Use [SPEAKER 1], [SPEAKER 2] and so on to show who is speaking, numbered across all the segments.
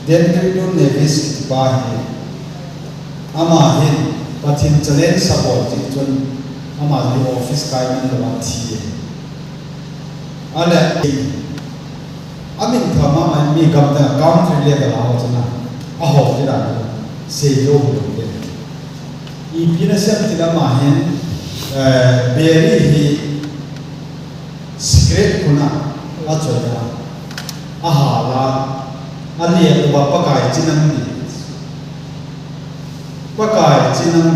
[SPEAKER 1] Dendrido Nevis Bahi Amahin Patin Challenge Support Jun Amazon Office Kaiman Lawati Ale Amin Thama and me Governor Country Level Outna Aho Jira Say Yo Ipinasam Tidamahin Berry Secret Kuna Achoya Ahala Ali Pakai Chinam Pakai Chinam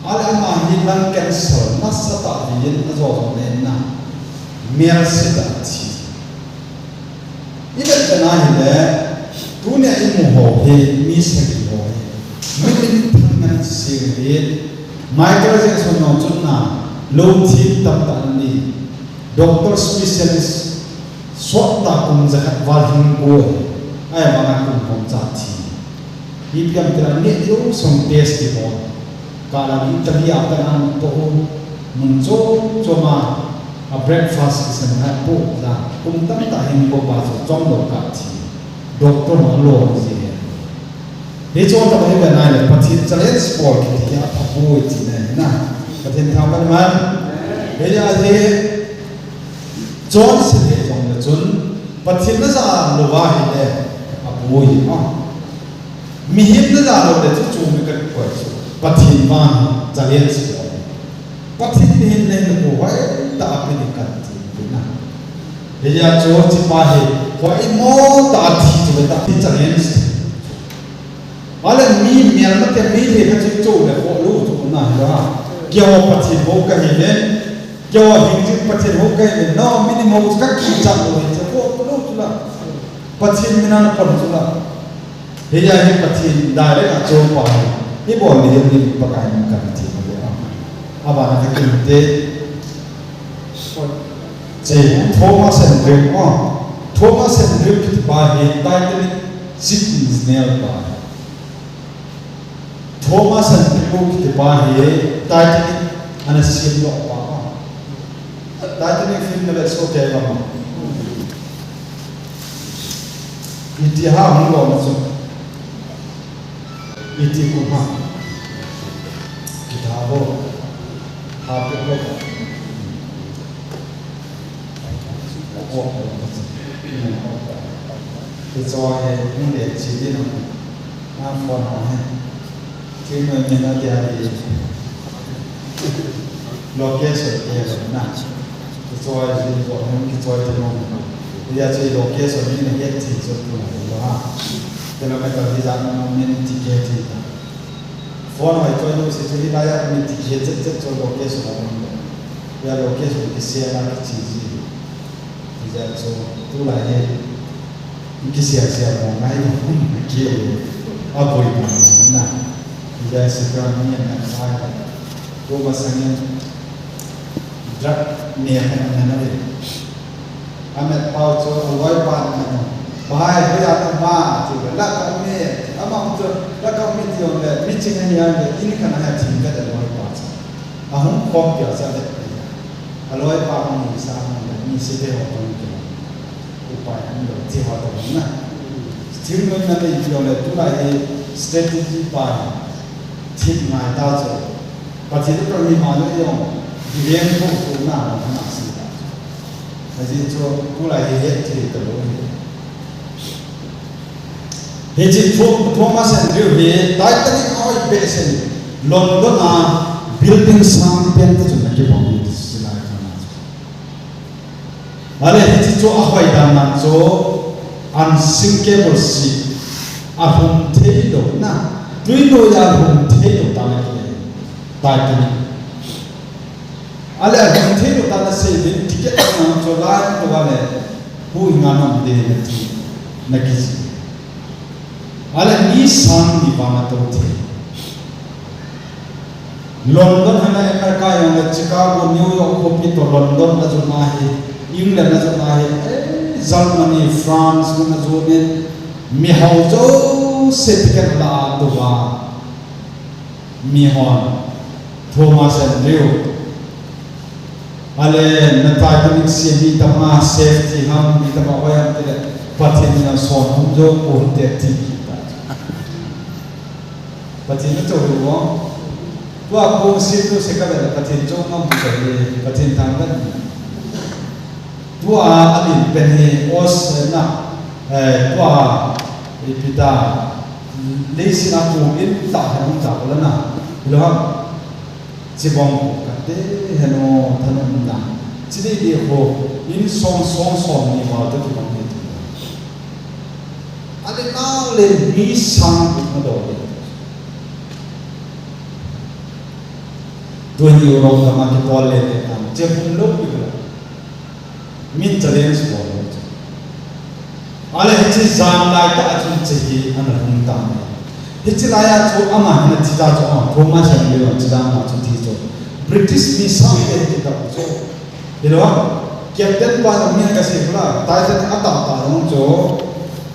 [SPEAKER 1] Alama Hilan Cancel Nasata Yin Azorena Mercedati Even Tanahile Tunia Imuho Misaki Middle Permanent Series Michael Jackson Notuna Low Team Tapani Doctor Specialist Swata Kumzahat Valhim Goy I am a Kumzati He became the Nidu some festival Kala Italy after an Toho Munzo Joma a breakfast is an apple la Kumtanta Himbo Bazo Jondo Kati Doctor Malo is here. They told about him and I, but it's a let's sport, he had a poet in there. But in Tamaman, they are here. Johnson is on the tune, but he does not know why there a boy. Mihim does not know that to make a question, but he man, the let's sport. But he didn't know why the Apinican. They are George Pahe, why more that he with the Italians. All of me, Miamate, me, had told the whole root of Gio Hoka, Gio Hindu Hoka, no minimum Kaki Chapo, but him in an Pantula. He are him, but he died at Joe Pahe. He bought me the Pakai Kanti. About the day. Thomas and Drake on Thomas and Drake by a Titanic Sydney's nearby. Thomas and Drake by a Titanic and a seal of power. Titanic film that's okay. It is how long it is good. Kitabo Happy. It's all a India, she didn't have one on him. Two million a day. Location, yes, not. It's all a him, it's all the moment. We actually location in the get things of the kilometer is a minute. For my 20 is really like a mitigated location. We are located with the CLR. So, two like it. You can see I say, I'm not going to kill you. I'll put it on. You guys are going to and fire. Go was singing. Drop near another. I'm at Pauto, a white partner. Buy the other bar to the lack of me. Among the lack of me on the reaching and young, you can have him get a white part. A home copy of that. A lawyer partner is a city of Still going to be strategy by Tim my daughter, but he looked at me on the end of now. As it told I hate the Lord. He did Thomas and Drew here, Titanic oil basin, London building some painted to make it on this. Ale hiti to ahwai daman so unsinkable sea ahum teido na duino ya ahum teido tanake Titanic. Ale ahum teido tanake se ticket na so line to wale hu ingana de nakisi. Ale ni sang ni bama to the London hana America yang Chicago New York kopi to London na jo nahi England as a Germany, France, Venezuela, Mihauzo, Setkan La Dova, Mihon, Thomas and Leo. Ale, Natanic City, Tama, safety, Ham, Vitama, Pathin na son hum jo ko te ti ta pathin na to ro tua ko sit to se ka da pathin jo ngam bu ka le pathin thang ban tua ali pen he os na tua ipita le sina ko in ta han ta la na lo ha chi bong ka te heno thanom na chi de ho in song ni ma to ki bang ni ale na le ni sang ko na do do ni ro ka ma ki pol le ta che pun lo ki la min challenge ko ale chi zan lai ta achun che hi an hung ta hi chi la ya chu ama na chi ta chu ko ma chan le chi da ma chu ti chu British ni sang le ki ta chu ilo captain pa na mi ka se bla ta ta ata ta rong chu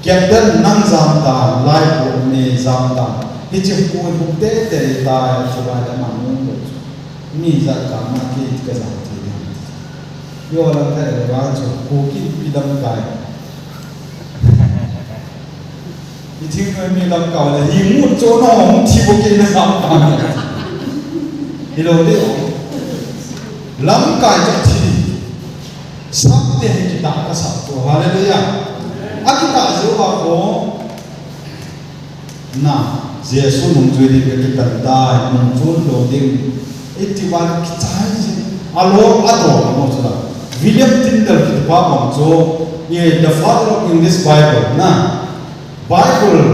[SPEAKER 1] captain nang zam ta lai ko ni zam ta hi chi ku bu te te ta chu ba da ma mu ko mi za ka ma ki ka za ti yo la ta le ba chu ku ki pi dam kai i thi mi lam ka le hi mu chu no mu thi bo ki na zam ta ni lo de lam kai cha thi sab te ki ta ka sa to hallelujah akita zo ba ko na jesu nung jui di ka kita da nung jun lo ding itiwan ki chai alo ado mo chula William Tyndale ki pa mo jo ye the father of English Bible na Bible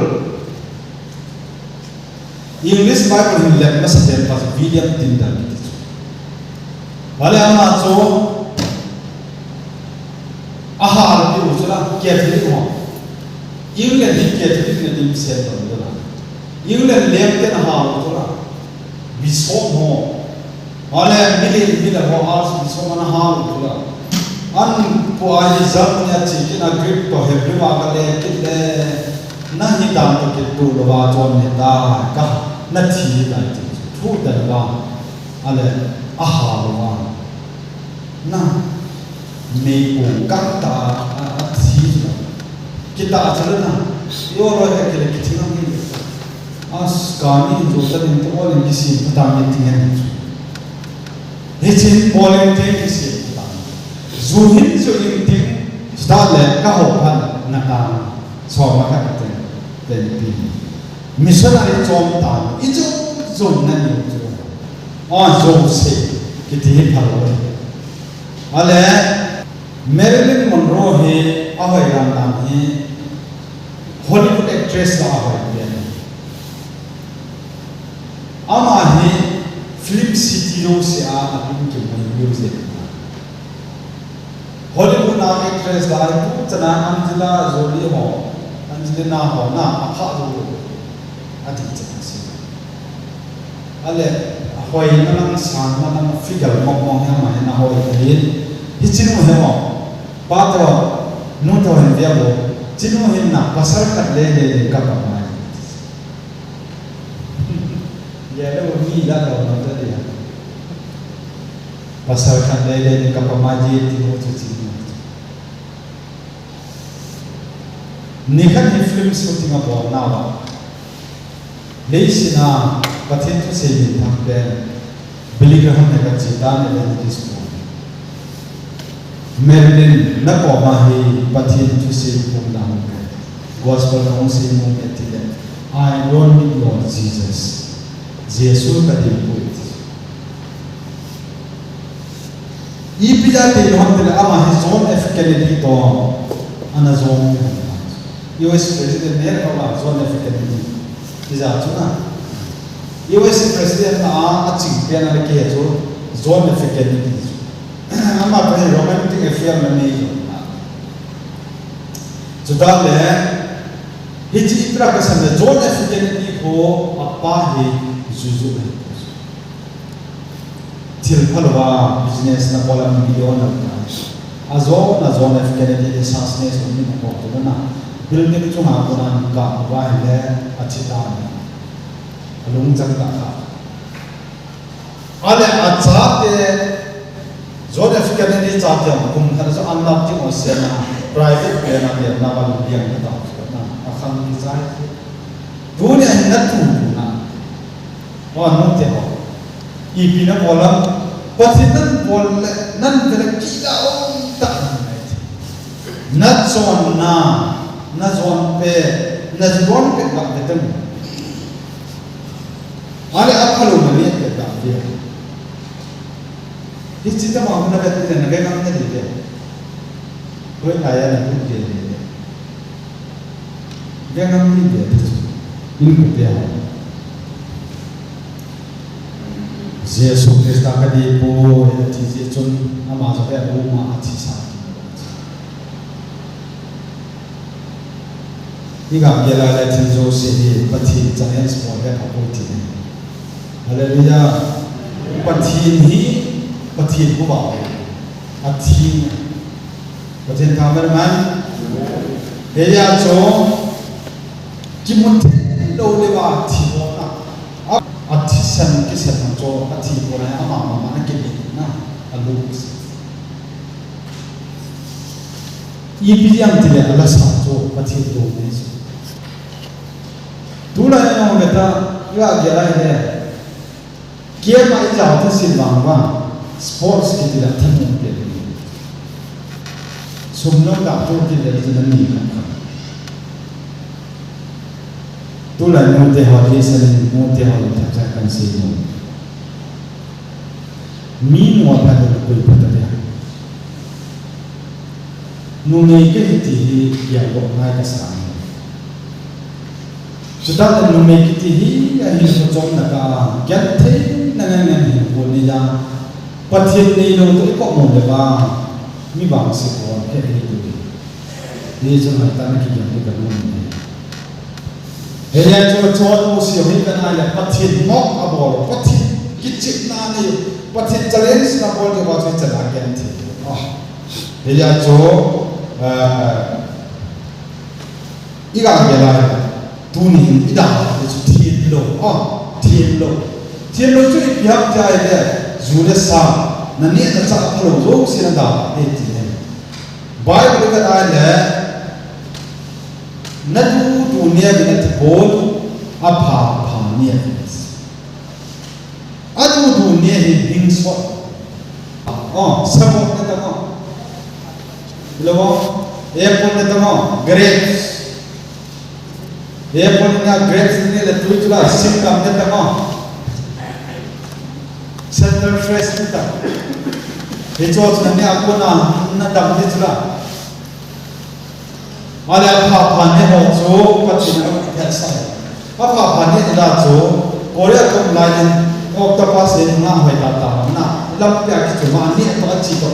[SPEAKER 1] English Bible in let mas ten pas William Tyndale wale ama jo ahar ki usula Catholic ho England hi Catholic ne dim se to la England lem ten ha usula bishop ho wale mili ho ars bishop mana ha usula an po ai zam nya chi ki na grip to hebri wa ka le ki le na hi dam to ki tu lo wa chon ne da ka na thi da chi thu da wa ale ahar wa na me ko kanta athi kita acharana yo ro ke le kichina ni as kani jo ta din to ole kisi pata me tingen he chin ole te kisi pata zo hin zo in ting sta le ka ho phan na ta so ma ka te ten pi missionary chom ta I zo na ni zo zo se kiti phalo ale Marilyn Monroe he ahoy ram tam he Hollywood actress la ahoy ama he film city ro se a apin ke music Hollywood na actress la pu chana Angela Jolie ho Angelina ho na apha do ati chana se ale ahoy na lang sang na lang figure mok mok ha ma na ahoy he hichinu he mo pa to nu to he dia bo chinu he na pasar kat le le ka pa mai ya le mi da do na ta dia pasar kat le le ka pa mai ji ti mo chu chi ni khan ni film shooting abo na ba le sina pathin tu se ni tham ben biligraham ne ka chita ne le ni ko Marilyn na ko ma hi pathin tu se pum na gospel na se mo etile I don't need Lord Jesus Jesus ka di ko ipia te ham te ama hi John F Kennedy to ana zon US president ne ka John F Kennedy iza chuna US president na a ching pe na ke jo John F Kennedy ama pa romantic affair na ni juda le hichi itra ka san John F Kennedy ko appa hi juju ne til phalwa business na bola million na azo na John F Kennedy de sasne so ni ko to na building chu ha ko na ka wa le achita alung jang ta ka ale achate John F Kennedy chapter kum khana so anlap ti osena private plan na dia na balu yang kita na akan kita dunia ini tu na orang nanti ho ibu na bolam pasinan bol nan kita tak na zon pe tak betul ada apa lu ni tak dia ini cerita mahu nak betul nak kan ni dia kau kaya nak pun dia jangan ni dia ini dia Yesus Kristus kadi po ti chun ama so pe ma chi sa Iga gela la tinzo se pati jangan semua dia apa ti Haleluya pati ku ba ati pati kameraman dia jo kimun lo le wa ti na ati san kisan jo ati ko na ama na ke na alu Ibiang tidak ada satu pati itu ni. Dulu yang orang kata, ya kira ini, kia mai jauh tu silbang sports kita tidak tentu dia. Semua kapur kita itu ni kan. Dulu yang orang tehari sering orang tehari tak akan sih. Minum apa tu kau pada dia. Nungai ke hiti yang buat naik kesana. Sudah nungai ke hiti yang hidup jom nak ganti nangan boleh ya. Patian ni lo tu ikut mau lepas mi bangsa kau ke hidup. Dia cuma tanah kita kita nungai. Hanya cuma usia ni kan ada patian mok abol patian kicik nani patian challenge na boleh buat jalan ganti. Hanya iga gela tuning ida itu thiên lo tu ipiak jai de zure sa nani na cha phalo zo sina da e ti ne bible ka da le na tu dunia bi na bol apha ni adu dunia hi hingso sabot na ta Logo, airport ni tamo grapes. Airport ni grapes ni le tu cula simkam ni tamo. Center fresh ni tam. Itu ni aku na dam ni cula. Ada apa ni hojo pasti nak biasa. Apa ni dah jo. Korea tu lain. Octopus ni nak hoi tata. Na lampiak itu mani atau aci tu.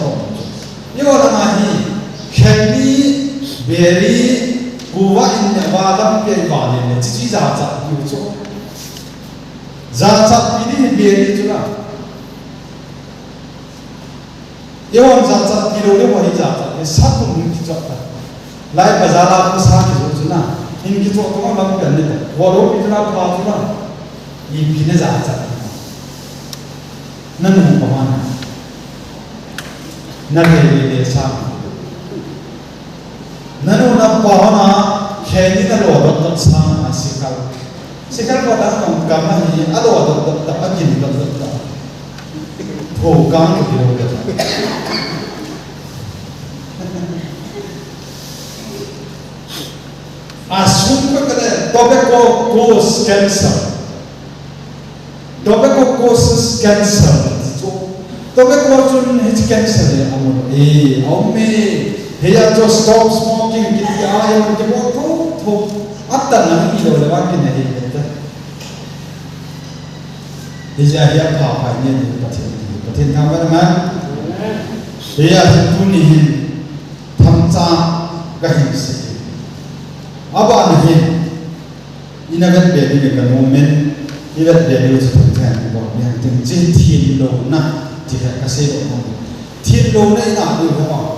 [SPEAKER 1] Ini orang ni. Candy, berry, kuwa in balam pian balam ni, cici zaza yujo. Zaza ini berry tu lah. Yang zaza kilo ni wahai zaza, satu mungkin zaza. Lain bazar aku sahih tu lah. Ini kita tu orang lakukan ni. Walau kita nak buat tu lah. Ini kena zaza. Nanti mana? Nanti dia sama. Nanu na pahana kheni na lo dot sang sikal ko da ngam kam na hi alo dot ta akin dot ta tho kang ki ro ka asum ko kale tobacco cause cancer tobacco chun hi cancer ya amon aume Heya jo stop smoking kita ayam kita tu apa nanti kita lewat kita ni kita. Heya heya apa ni paten kamar mana? Heya tu ni thamsa kahim se. Aba ni inagat bedi ni kan moment inagat bedi tu thamsa ni bawa yang tinggi thiên lo na jika kasih lo thiên lo na ina tu bawa.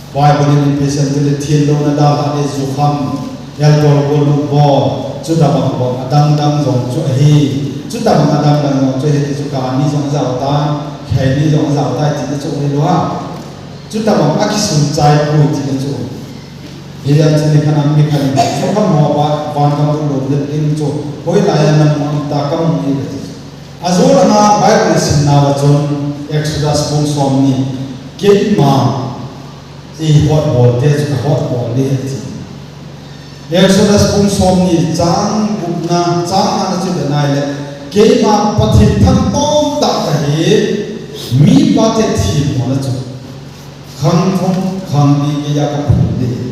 [SPEAKER 1] Bible ni pesan tu thiên lo na dah ada zuham, alkohol bolu bo, sudah bang adang zong tu sudah bang adang zong tu suka ni zong zau ta, kai ni zong zau ta jadi tu loa, sudah bang akisun cai pun jadi tu, Dia jadi kan ambil kan, so kan mau apa, wan kamu dulu dan itu, koi layan nam tak kamu ini. Azul na Bible sinna wajon Exodus pun suami, kema hot ball dia juga hot ball dia. Exodus pun suami jang bukna jang mana cuba naik, kema patit tantom tak kahir, mi patit hip mana cuba, khang di dia kapun dia.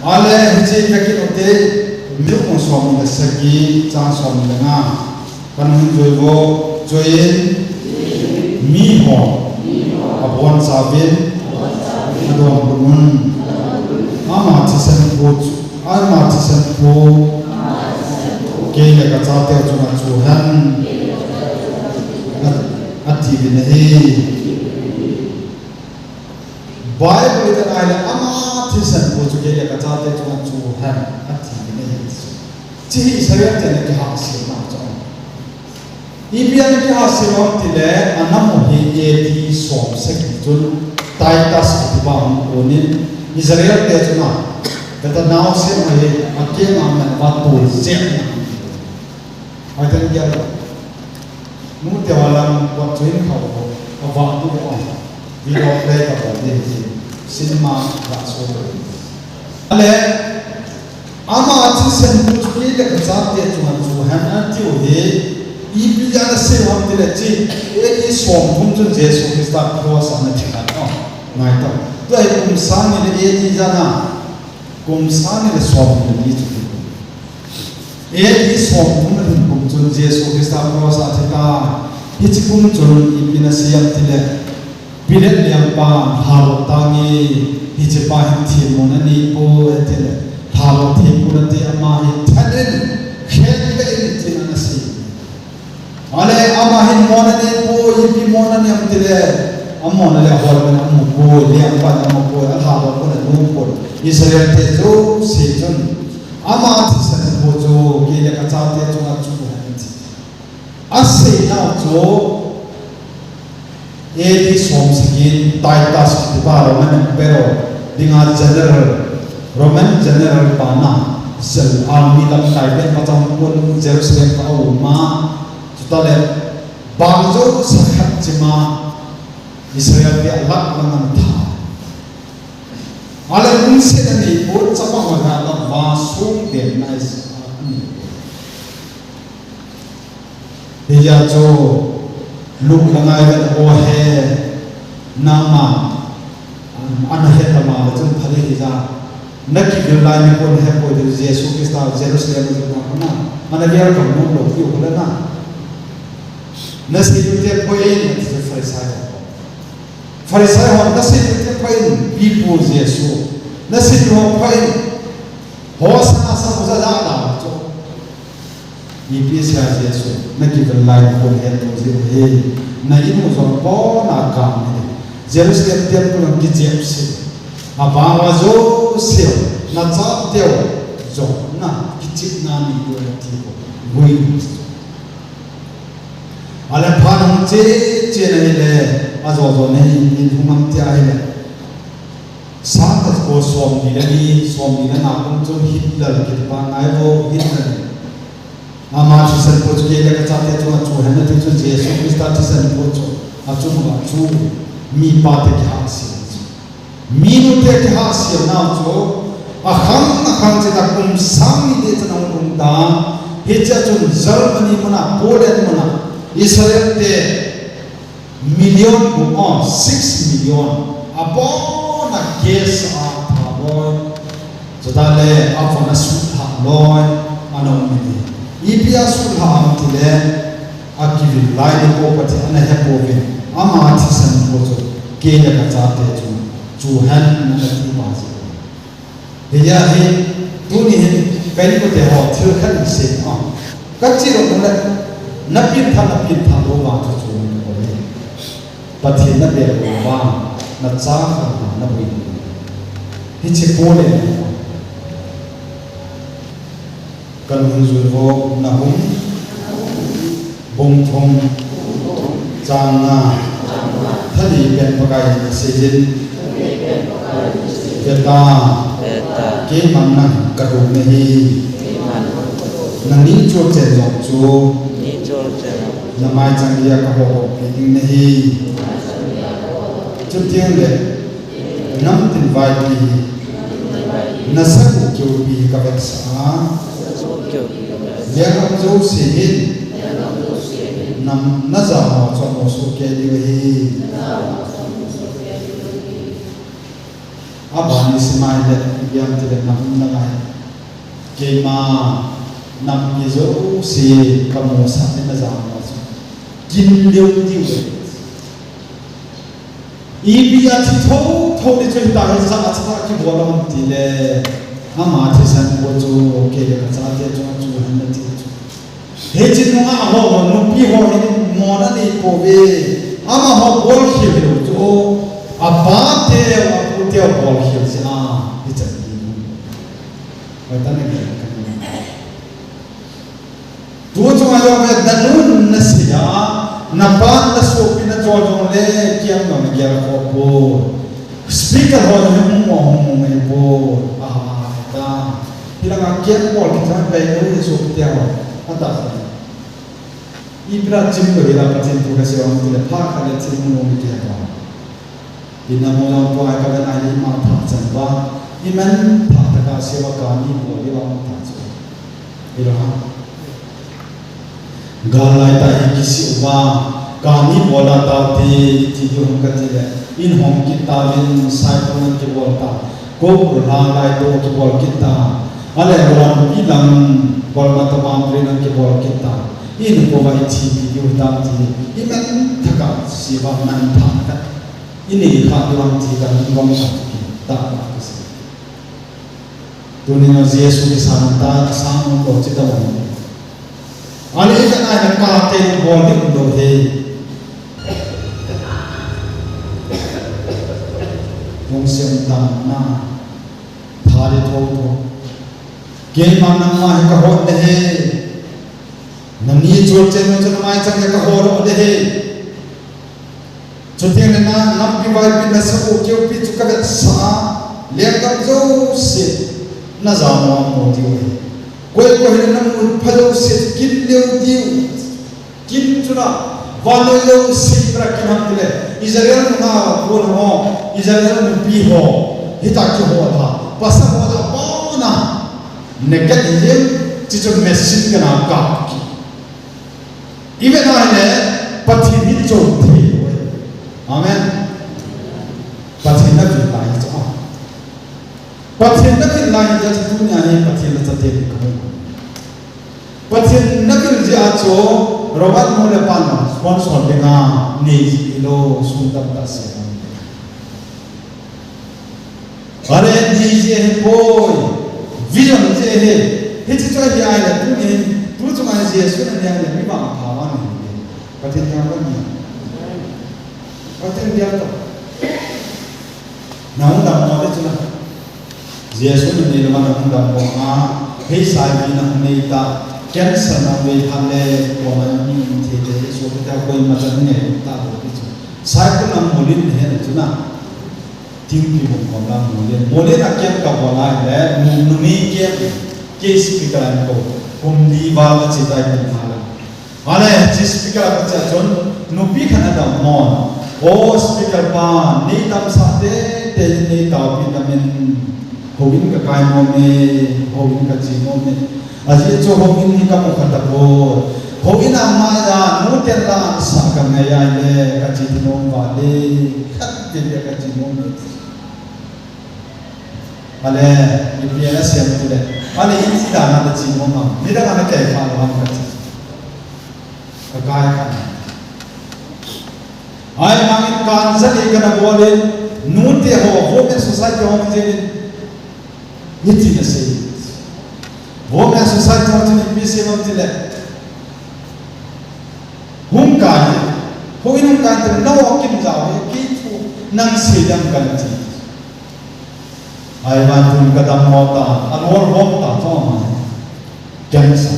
[SPEAKER 1] Ale hiji yakin ote milk suami segi jang suami dengar kan menjual join mi ho abon sabin adon bunun ama tisen po kaya kacate cuma Tuhan ati binahi Bible itu ada ama tisen po kaya kacate cuma Tuhan ati binahi cihi saya tidak kehasil macam Ibian ki hasilon tile anamohi edi som sekijul Titus ibang onin Israel tejuna kata naw se mai akke amen batul jem adan dia mu te walang wat tuin kau awa tu on video play ka de cinema raso ale ama ati sen tu ki le ka sa te chuma chu han ti o he Ibi jana se ham tile chi edi som thum chun Jesu Christa cross ana thina no ngai ta to ai kum sani le edi jana kum sani le som le ni chu edi som thum le kum chun Jesu Christa cross a thika hi chi kum chun ibi na se ham tile bilet liam pa hal tangi hi chi pa hin thi mon ani po tile hal thi pu te ama hi thanen khen le ni thina na se Ale amahin mona ni po ibi mona ni am tile amona le hol men am po le am pa am po al ha ko na lu po Israel te jo se jon ama ti san po jo ke le ka cha te jo na chu han ti ase na jo e di som sigin Titus ti pa Roman pero dinga Roman general pa na sel army lam tai ben pa tong pun Jerusalem ka o ma tale bangzo sakhat jima Israel dia lak mangan tha ale unse ni bot chapa wala la wasung de nice dia jo luk langai ben o he nama ana he tama chun phale hiza naki gilai ni kon he ko de Jesus Christa Jerusalem na ana dia ko no lo ki ko na nasi itu poin itu Farisai hon nasi itu poin people Yesus nasi itu poin hosa asa hosa dah tu ibi sia Yesus nak kita lain pun itu je nak ini musuh pun nak kami Jerusalem tiap pulang dijep sih apa wajo sih nak cap dia jo nak kicik nani dua tiap buih ale phanam che nei le azo nei in humam tia ile sa ta ko som ni na kum chon Hitler ki pa ngai bo Hitler ama chi san po ke le ka cha te chu han na te chu Jesu Christa chi san po chu a chu ma chu mi pa te kha si mi nu te kha si na chu a khang che ta kum sam ni de ta na kum da he cha chu Germany mana Poland mana Israel te million buon 6 million abon na kes a thaboy jodale afona sutha loy anomini ibia sutha amtile akivi lai ko pati ana hepove ama thisan ko ke ya ka chate chu han na ti ma se ya he tuni he pen ko te ho thil khan se a kachi ro na napin tha lo wa chu chu ko le pati na be lo wa na cha kha na bi hi che ko le kan hu zu vo na hum bom thong chang na thali ben pakai se jin Beta ke manang karung nehi nani cho chen jong chu namai changia ka ho piting nehi chutiang le nam tin vai pi nasak chu pi ka vek sa yang zo se hin nam na za ma cho mo su ke di hi abani simai le yang tile nam na ngai ke ma nam ki zo se ka mo sa na za ma kin liu diu ibia ti tho ni chen ta sa a cha ki bo la ti le ama ti san bo chu ke le cha te chu chu han na ti chu he chin no a ho no pi ho ni mo na ni po ve ama ho bol hi le chu a ba te wa pu te bol hi si a ti cha ni wa ta ne tu chu ma yo me danun na si ya na ban na so pi na jo jo le kiam no me ya ko po speaker ho ni mo me po a ta hilang kiam mo ki ta pe no so pi ya ata ibra jim ko ila pa chen tu ka se on tu le pha ka le chen mo mi ki ya ina mo na po ka na ai ma tha chan ba iman tha ta ka se wa ka ni mo ri wa ta chu ila galai ta kisi wa kami bola ta ti ti hum ka ti le in hom ki ta bin sai ko ki bol ta ko la lai to ki bol ki ta ale ron ki lam bol ma ta bam ri na ki bol ki ta in ko vai ti ki yu ta ti i men ta ka si ba man ta ka ini kha ti wan ti ka ni bom sa ki ta ka si tu ni no yesu ki sa ta sa mo ko ti ta mo ani ka na ka te bol ni do he yong sem dam na thari tho tho ke ma na ma ka ho de he nani chol che no chon mai chang ka ho ro de he chote na nam pi vai pi na sa ko ke pi chu ka sa le ka zo se na za mo mo ti we koi ko hin nam phalo se kin leu diu kin chuna valo leu se pra kin ham tile Israel na bol ho Israel mu pi ho hita ki ho tha pasa ho da bona nekat yem chi chu machine ka na ka ki even na pathi ni chu thi amen pathi na ki lai chu pathi na ki lai ja chu nya ni pathi na cha te ko pathi na ki ji a chu Robert mo le pan sponsor de na ni lo sundam ta se are ni je boy vision je he hit to hi ai la tu ni tu chu ma je su na ya ni ba pa wa ni pathi na ba ni pathi dia to na un da mo de chu na je su ni le ma na un da mo a he sai ni na nei ta cancer na we hale ko man ni the de so ta ko ma ta ne ta do ki chu sai ko na mo lin he na chu na ting ki mo ko na mo le na kem ka bo la le mu ni ke speaker an ko kum ni ba ma chi tai ni ha la ale chi speaker ka cha chon no pi khana da mo o speaker pa ni tam sa te ni ta pi na men ho win ka kai mo me ho win ka chi mo me aji cho homin hi ka mo khata bo homin amma da no ter la sa ka me ya le ka chi no wa le khat te le ka chi no me ale ni pi na se mo le ale in si da na da chi mo ma ni da na ke fa wa ka chi ka kai ka ai mangin kan sa ni ka na bo le nu te ho me society ho me je ni ti na se वो मैं सोसाइटी में तो पीछे में तो ले हम काहे हो इन काहे तो नौ किम जाओ ये की तो नंग से दम करती आई बात तुम कदम होता अनवर होता तो मैं कैंसर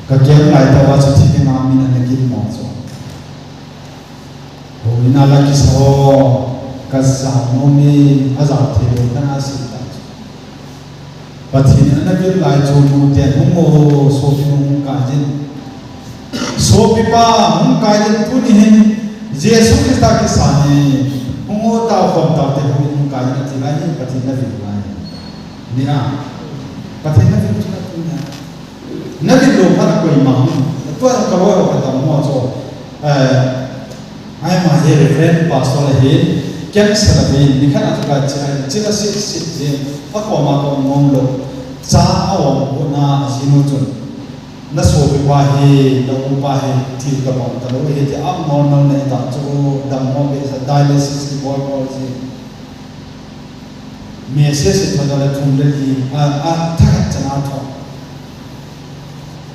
[SPEAKER 1] का क्या लाइट आवाज़ ठीक है नाम ही नहीं किम मौजूद हो इन nalaki so kazam nomi azam thelo kana sita pathin na bil lai chu nu te humo so pinu ka jin so pipa hum ka jin tu ni hen jesu krista ke sane humo ta khom ta te hum ka jin ti lai ni pathin na bil lai ni a pathin na bil chu tu na bil lo pa ko ma tu ka ro ka ta mo so ai mà hệ reference pastor là hệ kiến sẽ là vì những cái nào chúng ta chỉ là sự gì bắt đầu mà còn ngon lộc cha ông của na zinu chun na so bị qua hệ đâu qua hệ thì các bạn ta nói hệ thì áp món ngon này ta cho đam món bây giờ dialysis ball gì mẹ sẽ thôi là thùng lên gì thắt chân áo thọ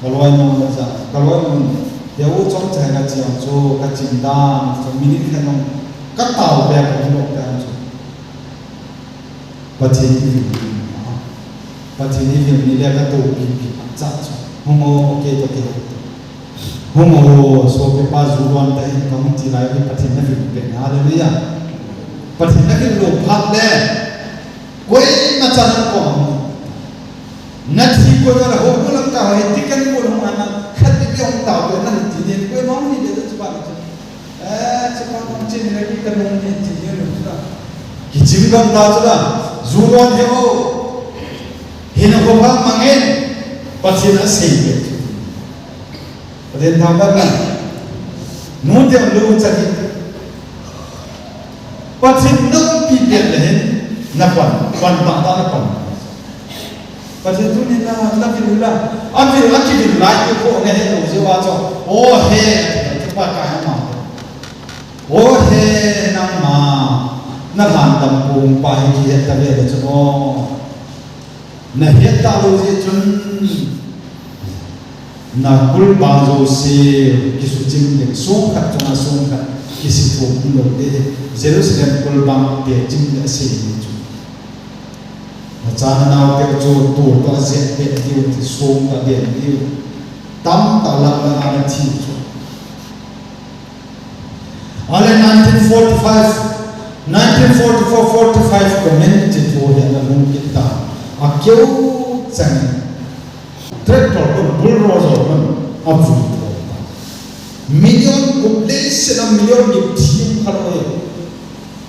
[SPEAKER 1] kalau mau baca kalau dia ucap saya kajian so kajian so minit kan kat tahu dia kalau kan so pati ni dia kata tu cat homo okey tu homo so pe pas ruan dah kamu tilai ke pati ni film haleluya pati ni film lo phat le koi macam ko nanti kau kalau homo lang kau hentikan pun mana yang tahu tu nanti dia kau mau ni dia cepat macam ni lagi kan mau ni dia tu lah kicim kan tahu tu lah zuron dia hina kau faham mangin pasti nak sih pada tahu kan nu dia lu cari pasti nak pilih leh napan tak napan pasti tu ni na filula ambil lagi filula itu ni tu siapa tu oh he cepat kaya mah oh he nama na handam pun pahi dia tak ada tu na he tak lu je na kul bazo se kisucing yang sungkat cuma sungkat kisitu pun ada Jerusalem kul bang dia cing se Macam nào tiêu cho tổ ta dẹp biệt tiêu thì xuống ta điện tiêu tắm ta lập là anh chịu cho. Ở 1944-45 community thôi là luôn kiện ta. À kêu rằng tractor con bulldozer con áp dụng thôi. Million cũng lấy sẽ là million nghiệp thiên khá rồi.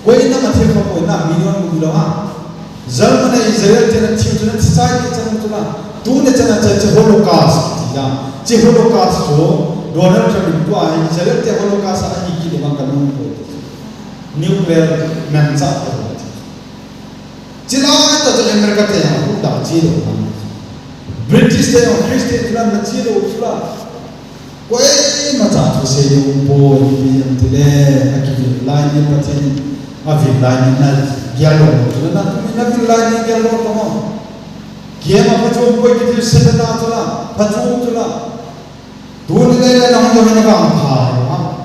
[SPEAKER 1] Quay năm mà thiên khá rồi là million cũng được ha. Zaman Israel jangan cium jangan society jangan tu lah. Tu ni jangan cakap Holocaust, tidak. Cakap Holocaust tu, Donald Trump itu Israel cakap Holocaust ada hiki dengan kamu tu. Nuclear mensa tu. Cila itu tu Amerika tu yang aku dah cilo. British tu yang Christian tu lah cilo tu lah. Kau macam tu sejuk boy yang tu le, akibat lain yang macam avid lain yang Giallo, tu nak lagi giallo tu mah. Kia mah pacung kau kita sedar tu lah, pacung tu lah. Tu ni leh orang tu mana bang khai,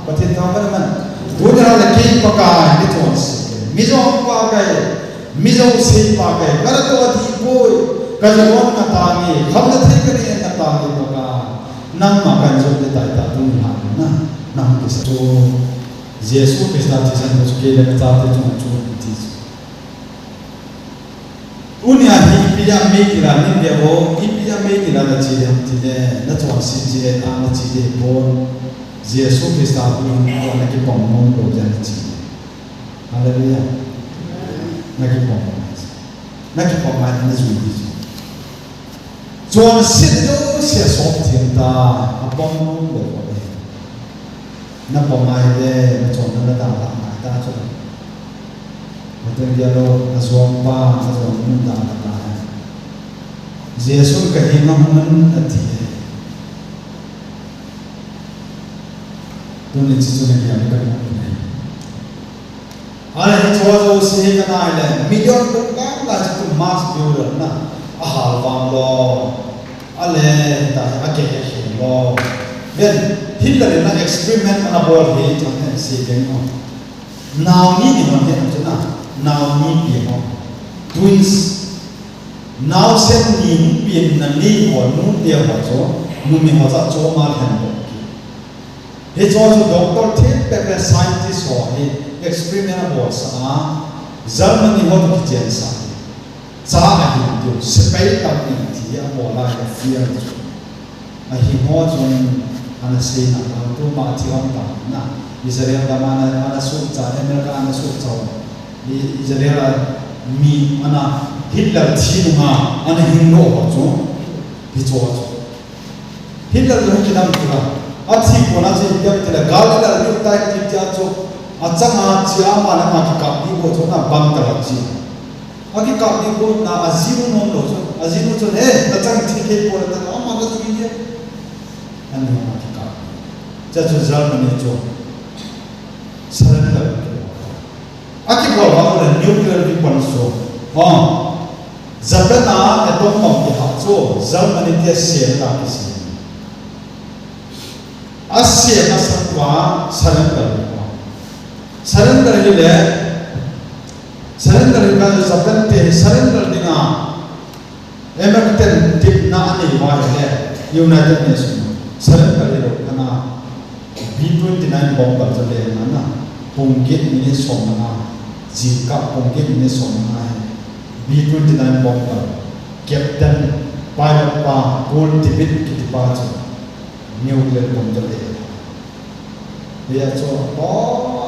[SPEAKER 1] pasti tahu kan man. Tu ni orang lagi pakai ni tu sih. Mizo pakai, mizo sih pakai. Kalau tu adi boy, kalau orang nak tangi, kamu nak thay kena nak tangi pakai. Nang makan jom dia tak tu nah, nang kisah tu. Yesus Kristus disana sukai dia kata tu cuma Unia hipiya mekira ni dia ho hipiya mekira na cile na tuan si cile na cile bon Yesus Kristus ni orang lagi pemon do jadi cile. Haleluya. Lagi pemon ni zuri. Tuan si do si sok tiada pemon do. Na pemai dia tuan na dah dah tuan. Betul dia lo aswampa aswamun dah ada. Yesus kehilangan hati. Tu ni cicu ni dia bukan mana. Ada yang cuaca sih kena ada. Million bukan lah cicu mas biar na. Ahal bang lo. Ale dah agak lo. Ben Hitler na eksperimen mana boleh itu kan sih kan. Now ni mana tu na. Now ni dia twins now sen ni pin na ni ho nu dia ho cho nu mi ho za cho ma than bo he cho doctor thip pe scientist ho he experiment bo sa Germany ho to chen sa sa a hi do space tam ni ti a mo la ya fear a hi ho chon ana se na to ma ti hom ta na Israel da mana su cha America ana su cha Israel mi ana Hitler thi ma ana hin no ho cho hi cho Hitler lo ki nam tu a thi ko na se yam tela galala ni ta ki cha cho a changa chia ma na ma ki ka ni bo cho na bang ta la chi a ki ka ni bo na aziru no lo cho aziru cho he na chang thi ke ko ta ma ga tu ni an ma ki ka cha cho Germany cho surrender a ki bo ba ko nuclear weapon so Japan atom bomb ki ha cho Germany te se ta ki si Asia masakwa surrender ile surrender ka Japan te surrender dinga American tip na ani wa ile United Nations surrender ile kana B-29 bomb ka chale na pongket ni somna jinka pongket ni somna B-29 bomb ka captain pilot pa Paul Tippett ki pa nuclear bomb chale ya cho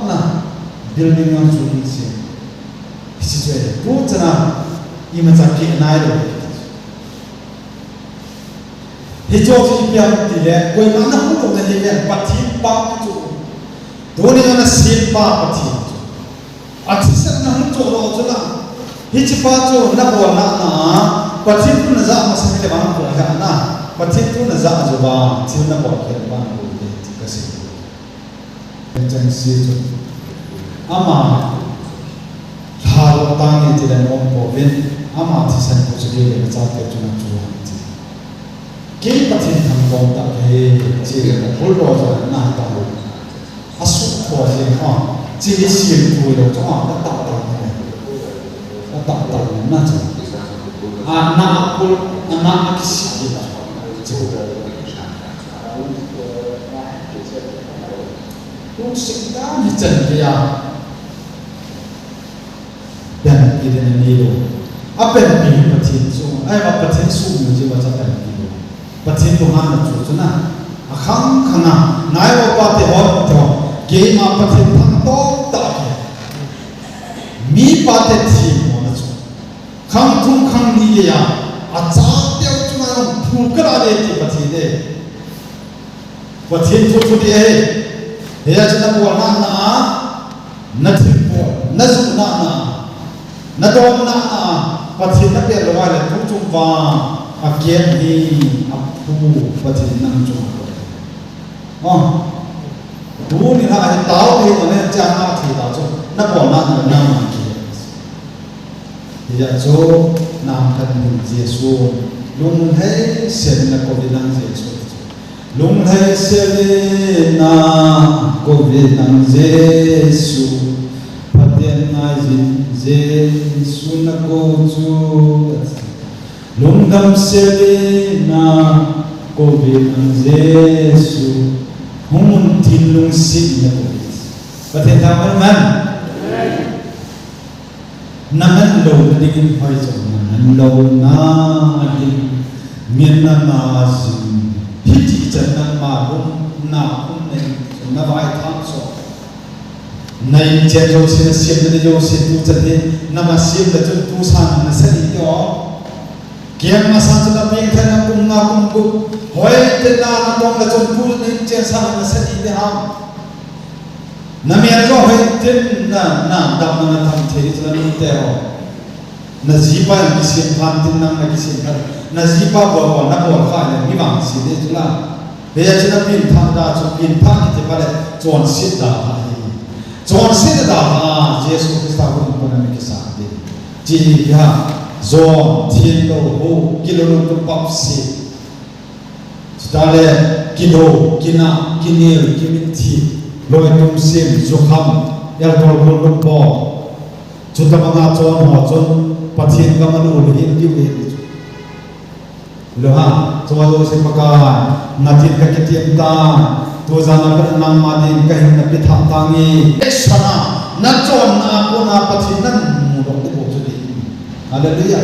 [SPEAKER 1] na building on shooting scene situation tu chana ima chaki nai lo he cho chi piam ti le koi ma na hu lo na he ya pathi pa chu doni na sin pa pathi athi san na hu cho ro chana he chi pa chu na bo na pathi tu na za ma sa le ba ko ha na pathi tu na za ju ba chi na bo ke ba ko de ti ka se chân si chu ama thalo tangi ti la no po ven ama thi san ko chu le cha te chu na chu ti ke pathi tham bom ta he chi le ko lo cha na ta lo asu ko je ha chi le si ko lo cha ta ta ta na cha ana ko ana ki si ki ta Lúc sinh ta như trần kia bên kia đến đây luôn, bên kia bắt thiên su, bắt thiên su như thế mà chắc bên kia luôn, bắt thiên tu hành là chủ na, khăng na, nãy mà bắt thiên hot cho, cái mà bắt thiên thằng to ta kia, mi bắt thiên thi mà là chủ, khăng tung khăng đi ya, cha tiêu chúng ta phụ cái là để thì bắt thiên tu đi Dia cina buat na tripo, na zuna na dom na pathin na biar luar le tung va akian ni apu pathin na tung. Tu ni na hai tao ni tu ni jangan na thi tao tu na buat na maki. Dia tu nam kan Yesu lung hai sen na ko bilang Yesu. Lung hai selena ko vinang Yesu patien na Yesu na ko chu lung dam selena ko vinang Yesu humun tin lung sit na ko patien ta man naman lo dingin hoy so naman lo na ding mien na hiti jangan mahum na unnen na vai tham so nai che jo sin sim de jo sin tu chate na ma sim da tu san na sari yo kiam ma san da ping than na kum bu hoi te na tong la chon pu ni che san na sari de ham na me jo hoi te na dam na tham the ri ni te ho na jipa ni sim phan tin na ki sim kar na jipa bo na bo kha ne mi bang si de la be ya china pin thang da chu pin phang ki te pa le chon sit da chon sit da Yesu Christa ko ko na mi ki sa de ji ya zo thiên lo ho kilo lo pap si ta le kilo kina kinil kimiti lo tum sim zo kham ya to lo bo chu ta ma chon ho chon pathin ka manu le hin ki le lo ha so se paka natin ka kitiam ta ตัวจานักนางมาดินก็เห็นนับไปทำทางนี้เอชนะนักจวนนักคนนับปฏินันมุดที่บอกจุดนี้อะไรดีอ่ะ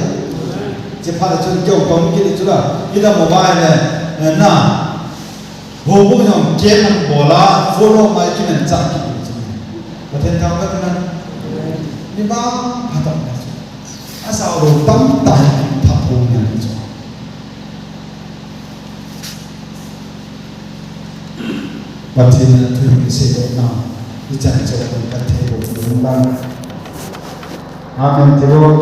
[SPEAKER 1] จะพาจุดเกี่ยวกับกิจจุดละกิจโมบายเนี่ยน่ะหัวพวกยังเกมมันบอลละฟอลโล่มากินจักรกิจประเทศทางก็นั้นนี่บ้าพัฒนาอาสาวเราตั้งใจทำบุญอย่างนี้จ้ะวันที่นั้นถึงเสียดายที่จะจะเป็นการเทบุญบ้างอาเมนเทบุญ